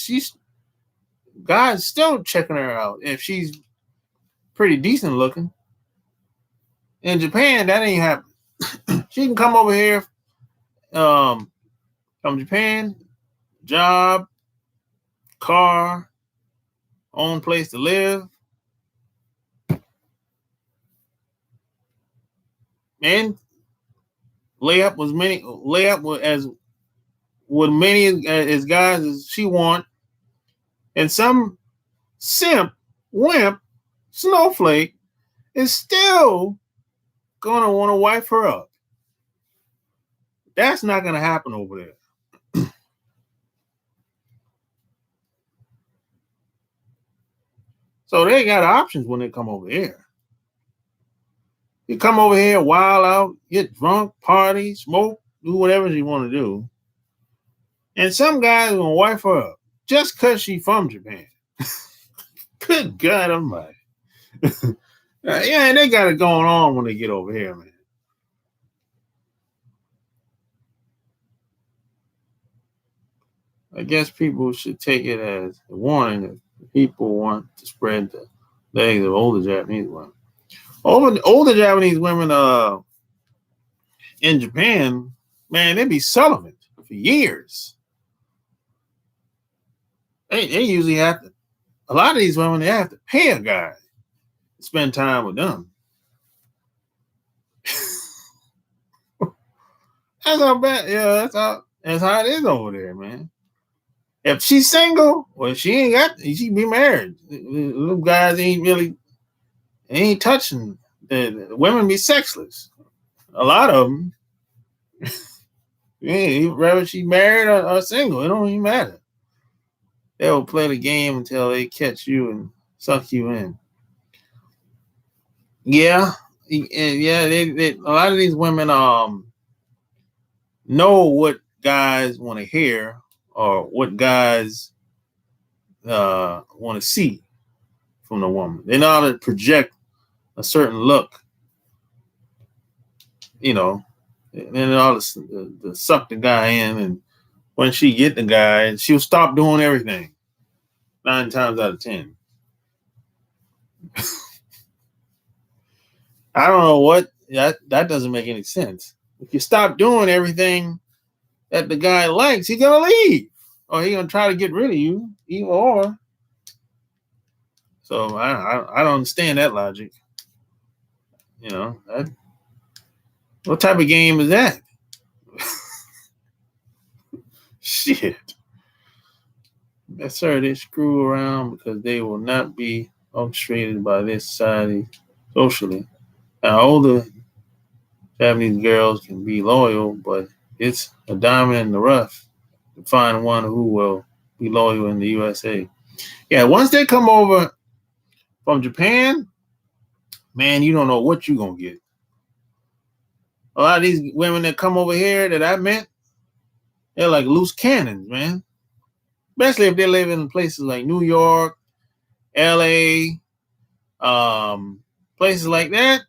God's still checking her out if she's pretty decent looking. In Japan, that ain't happening. She can come over here from Japan, job, car, own place to live, and lay up as many as guys as she want, and some simp, wimp, snowflake is still gonna want to wife her up. That's not gonna happen over there. So they got options when they come over here. You come over here, wild out, get drunk, party, smoke, do whatever you want to do. And some guys gonna wife her up just because she from Japan. Good God Almighty. Yeah, they got it going on when they get over here, man. I guess people should take it as a warning if people want to spread the legs of older Japanese women. Older Japanese women in Japan, man, they be celibate for years. They usually have to, a lot of these women, they have to pay a guy to spend time with them. That's how bad, yeah, that's how it is over there, man. If she's single, well, she be married. Little guys ain't touching. The women be sexless. A lot of them, yeah, whether she married or single, it don't even matter. They'll play the game until they catch you and suck you in. Yeah, yeah. A lot of these women know what guys want to hear or what guys want to see from the woman. They know how to project a certain look, you know, and then all to suck the guy in. And when she get the guy, she'll stop doing everything 9 times out of 10. I don't know what that doesn't make any sense. If you stop doing everything that the guy likes, he's gonna leave, or he's gonna try to get rid of you, either or. So I don't understand that logic. You know, what type of game is that? Shit. Yes, sir. They screw around because they will not be orchestrated by this society socially. Now, older Japanese girls can be loyal, but it's a diamond in the rough to find one who will be loyal in the USA. Yeah, once they come over from Japan, man, you don't know what you're going to get. A lot of these women that come over here that I met, they're like loose cannons, man. Especially if they live in places like New York, LA, places like that.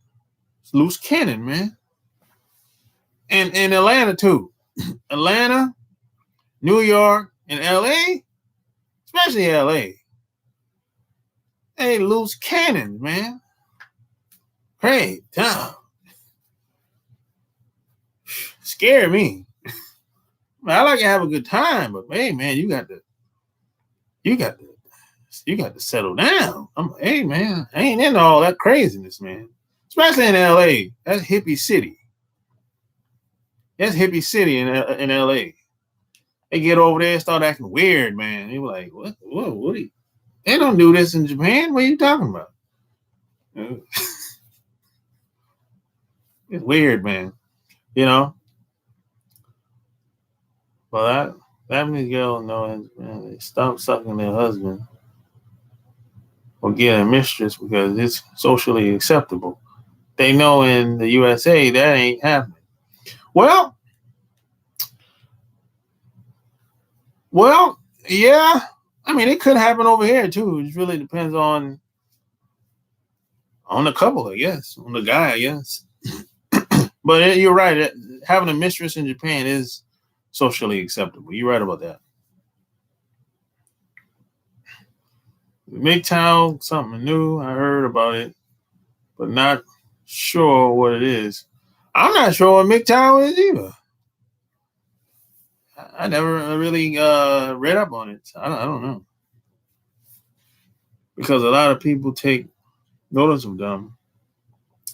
It's loose cannon, man. And in Atlanta, too. Atlanta, New York, and LA, especially LA. Hey, loose cannons, man. Hey, damn. Scare me. I like to have a good time, but hey, man, you got to settle down. Hey, man, I ain't into all that craziness, man. Especially in LA. That's hippie city. That's hippie city in LA. They get over there and start acting weird, man. They were like, what are you? They don't do this in Japan. What are you talking about? It's weird, man. You know? But that many girls know, man, they stop sucking their husband or get a mistress because it's socially acceptable. They know in the USA that ain't happening. Well, yeah. I mean, it could happen over here too. It really depends on the couple, I guess, on the guy, I guess. But you're right. Having a mistress in Japan is socially acceptable. You're right about that. MGTOW, something new. I heard about it, but not sure what it is. I'm not sure what MGTOW is either. I never really read up on it. I don't know. Because a lot of people take notice of them.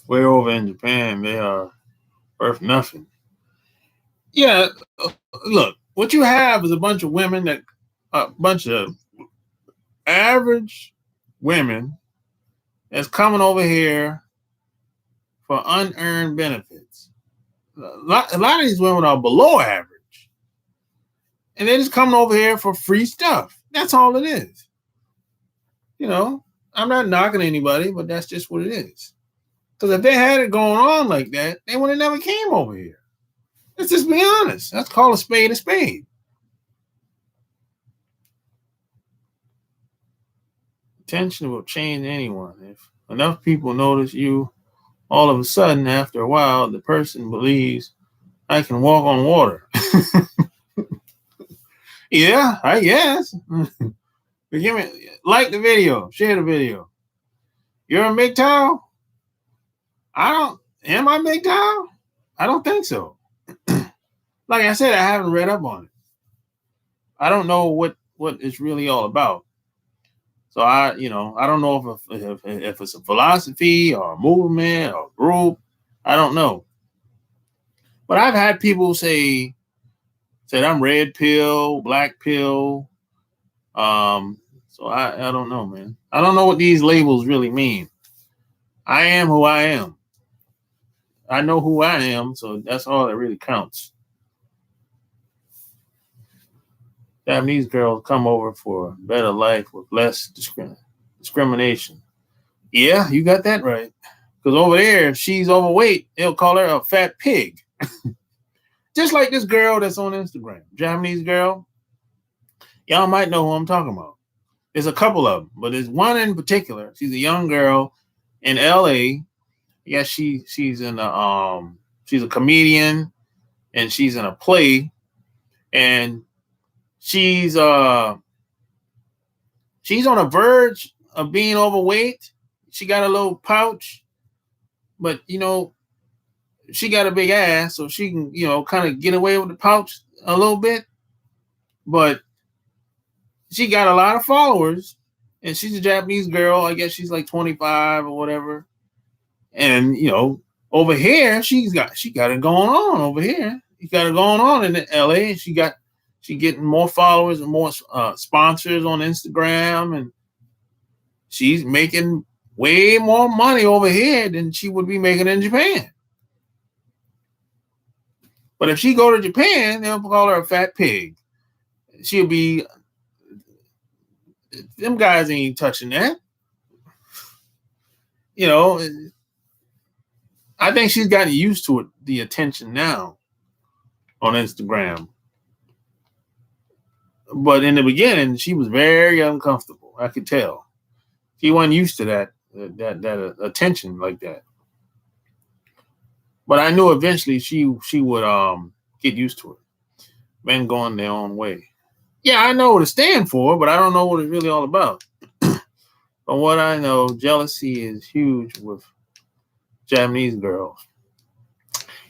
Way over in Japan, they are worth nothing. Yeah, look, what you have is a bunch of average women that's coming over here for unearned benefits. A lot of these women are below average. And they're just coming over here for free stuff. That's all it is. You know, I'm not knocking anybody, but that's just what it is. Because if they had it going on like that, they would have never came over here. Let's just be honest. Let's call a spade a spade. Attention will change anyone. If Enough people notice you. All of a sudden, after a while, the person believes I can walk on water. Yeah, I guess. Give me like the video, share the video. You're a MGTOW? I don't. Am I MGTOW? I don't think so. Like I said, I haven't read up on it. I don't know what it's really all about. So I don't know if it's a philosophy or a movement or a group. I don't know. But I've had people said I'm red pill, black pill. So I don't know, man. I don't know what these labels really mean. I am who I am. I know who I am, so that's all that really counts. Japanese girls come over for a better life with less discrimination. Yeah, you got that right. Because over there, if she's overweight, they'll call her a fat pig. Just like this girl that's on Instagram, Japanese girl. Y'all might know who I'm talking about. There's a couple of them, but there's one in particular. She's a young girl in LA. Yeah, she's in she's a comedian and she's in a play, and she's on a verge of being overweight. She got a little pouch, but she got a big ass, so she can kind of get away with the pouch a little bit. But she got a lot of followers, and she's a Japanese girl. I guess she's like 25 or whatever. And over here, she got it going on over here. She got it going on in LA. She getting more followers and more sponsors on Instagram, and she's making way more money over here than she would be making in Japan. But if she go to Japan, they'll call her a fat pig. She'll be, them guys ain't touching that. I think she's gotten used to it, the attention now on Instagram. But in the beginning, she was very uncomfortable. I could tell. She wasn't used to that attention like that. But I knew eventually she would get used to it. Men going their own way. Yeah, I know what it stands for, but I don't know what it's really all about. From what I know, jealousy is huge with Japanese girls.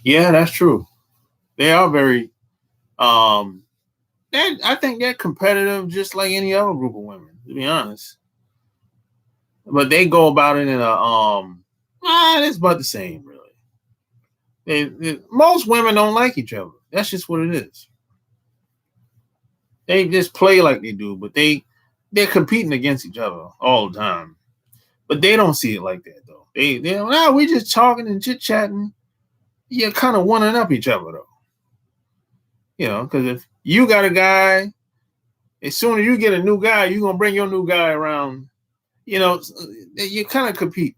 Yeah, that's true. They are very I think they're competitive just like any other group of women, to be honest. But they go about it in it's about the same, really. Most women don't like each other. That's just what it is. They just play like they do, but they're competing against each other all the time. But they don't see it like that though. We just talking and chit chatting. You're kind of one up each other though. Because if you got a guy, as soon as you get a new guy, you're gonna bring your new guy around. You kind of compete.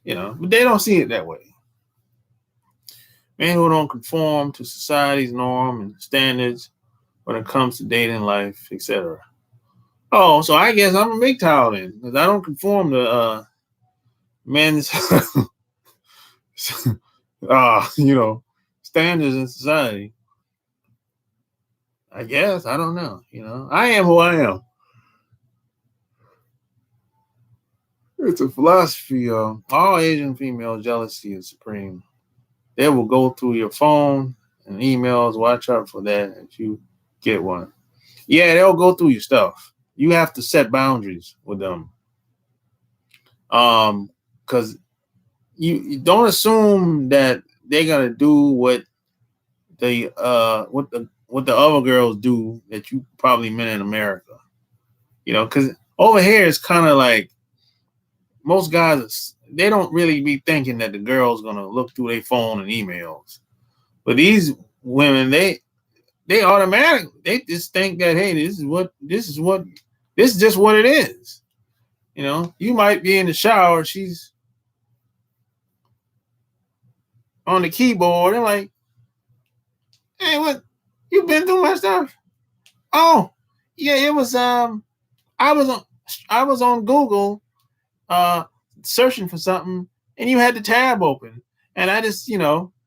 But they don't see it that way. Men who don't conform to society's norm and standards when it comes to dating life, etc. Oh, so I guess I'm a MGTOW then, because I don't conform to men's standards in society. I guess. I don't know. I am who I am. It's a philosophy. All Asian female jealousy is supreme. They will go through your phone and emails. Watch out for that if you get one. Yeah, they'll go through your stuff. You have to set boundaries with them. Because you don't assume that they're gonna do what the other girls do that you probably met in America. Because over here it's kind of like most guys, they don't really be thinking that the girl's gonna look through their phone and emails. But these women, they automatically, they just think that, hey, this is just what it is. You might be in the shower, she's on the keyboard, and like, hey, what? You been through my stuff? Oh, yeah, it was I was on Google searching for something and you had the tab open. And I just, it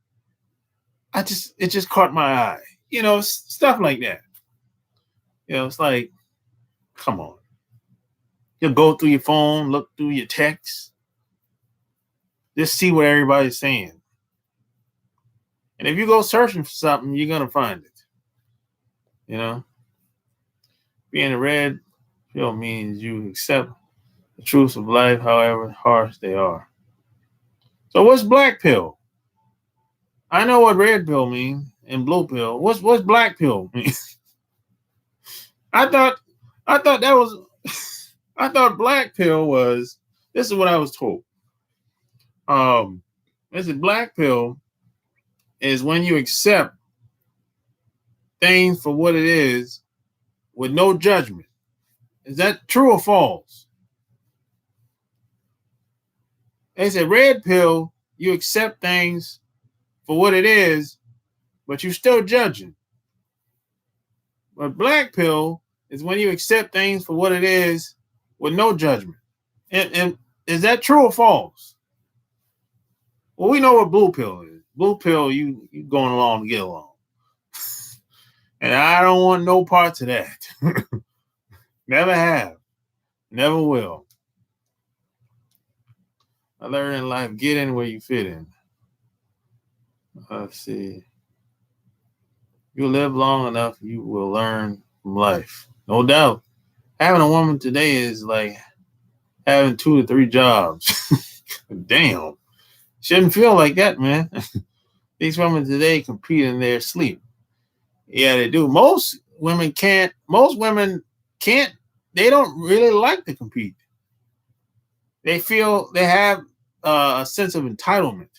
just caught my eye. Stuff like that. It's like, come on. You'll go through your phone, look through your texts, just see what everybody's saying. And if you go searching for something, you're going to find it. Being a red pill means you accept the truths of life, however harsh they are. So what's black pill? I know what red pill means and blue pill. What's black pill mean? I thought that was I thought black pill was, this is what I was told. This is black pill is when you accept things for what it is with no judgment. Is that true or false? They said red pill, you accept things for what it is, but you're still judging. But black pill is when you accept things for what it is with no judgment. And is that true or false? Well, we know what blue pill is. Blue pill, you going along to get along. And I don't want no parts of that. Never have. Never will. I learned in life, get in where you fit in. Let's see. You live long enough, you will learn from life. No doubt. Having a woman today is like having 2 to 3 jobs. Damn. Shouldn't feel like that, man. These women today compete in their sleep. Yeah, they do. Most women can't, they don't really like to compete. They feel they have a sense of entitlement.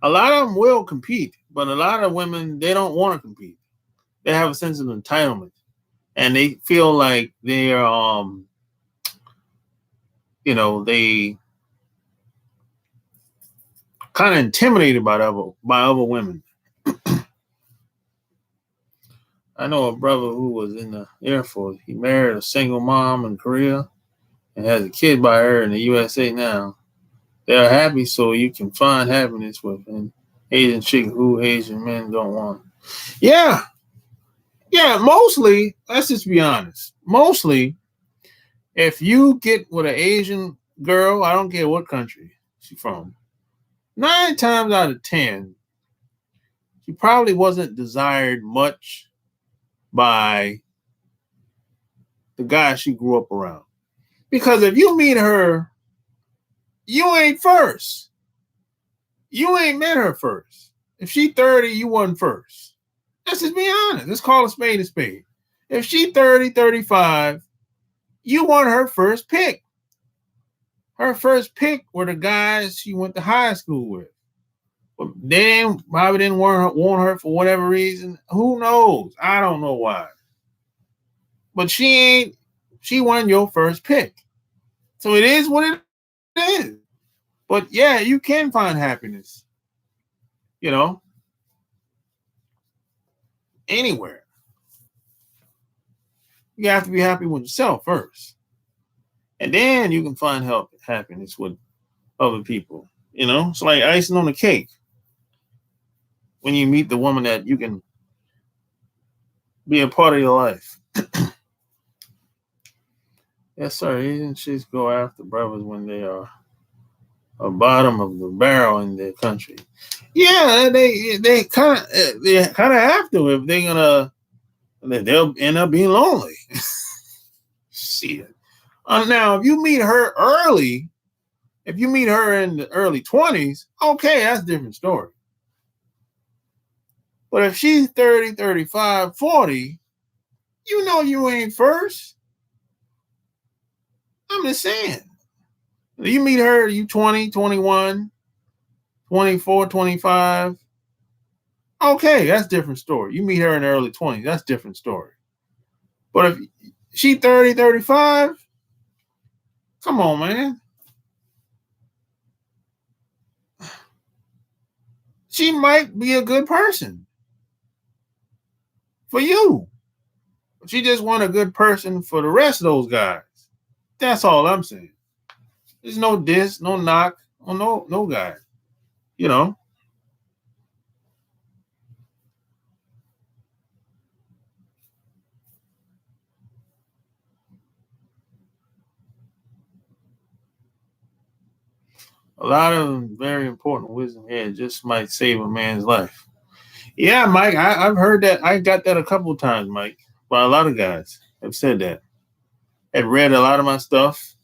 A lot of them will compete, but a lot of women, they don't want to compete. They have a sense of entitlement. And they feel like they're, they kind of intimidated by other women. I know a brother who was in the Air Force. He married a single mom in Korea and has a kid by her in the USA now. They're happy, so you can find happiness with an Asian chick who Asian men don't want. Yeah, mostly, let's just be honest. Mostly, if you get with an Asian girl, I don't care what country she's from, 9 times out of 10, she probably wasn't desired much by the guy she grew up around. Because if you meet her, you ain't first. You ain't met her first. If she 30, you wasn't first. Let's just be honest. Let's call a spade a spade. If she 30, 35, you want her first pick. Her first pick were the guys she went to high school with. But they probably didn't want her for whatever reason. Who knows? I don't know why. But she won your first pick. So it is what it is. But yeah, you can find happiness, anywhere. You have to be happy with yourself first. And then you can find happiness with other people. It's like icing on the cake. When you meet the woman that you can be a part of your life. Yes, sir. Asian chicks go after brothers when they are a bottom of the barrel in their country. Yeah, they kind of have to if they'll end up being lonely. Shit. Now, if you meet her early, if you meet her in the early 20s, okay, that's a different story. But if she's 30, 35, 40, you ain't first. I'm just saying. You meet her, you 20, 21, 24, 25. Okay, that's a different story. You meet her in the early 20s, that's a different story. But if she 30, 35, come on, man. She might be a good person for you. But she just want a good person for the rest of those guys. That's all I'm saying. There's no diss, no knock on no guy. You know. A lot of very important wisdom here just might save a man's life. Yeah, Mike, I've heard that. I got that a couple of times, Mike. By a lot of guys have said that. Have read a lot of my stuff,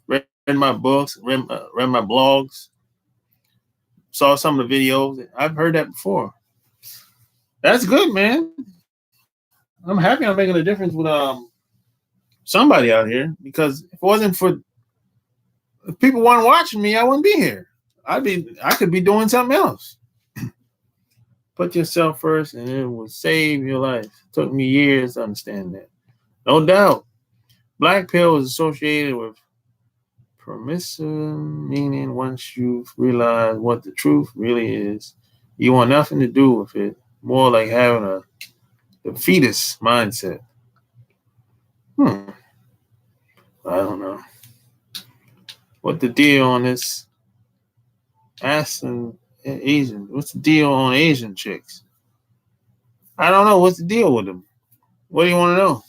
read my books, read my blogs, saw some of the videos. I've heard that before. That's good, man. I'm happy I'm making a difference with somebody out here because if it wasn't for if people weren't watching me, I wouldn't be here. I could be doing something else. Put yourself first and it will save your life. It took me years to understand that. No doubt. Black pill is associated with permissive, meaning once you realize what the truth really is, you want nothing to do with it. More like having the fetus mindset. I don't know. What the deal on this Asian? What's the deal on Asian chicks? I don't know. What's the deal with them? What do you want to know?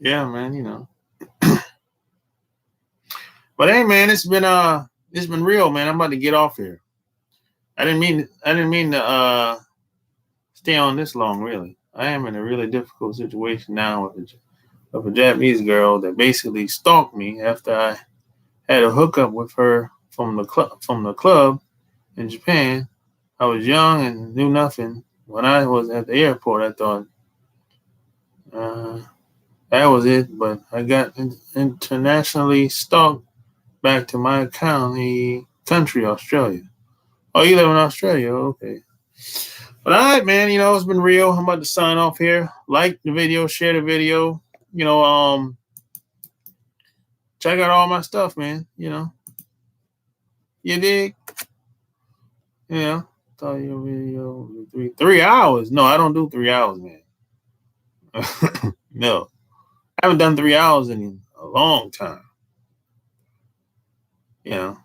Yeah, man, you know. But hey, man, it's been real, man. I'm about to get off here. I didn't mean to stay on this long, really. I am in a really difficult situation now with a Japanese girl that basically stalked me after I had a hookup with her from the club in Japan. I was young and knew nothing. When I was at the airport, I thought uh, that was it. But I got internationally stalked back to my country, Australia. Oh, you live in Australia? Okay. But all right, man. You know it's been real. I'm about to sign off here. Like the video, share the video. You know, check out all my stuff, man. You know, you dig? Yeah. Thought your video 3 hours. No, I don't do 3 hours, man. No, I haven't done 3 hours in a long time. You know.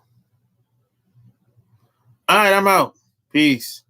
All right, I'm out. Peace.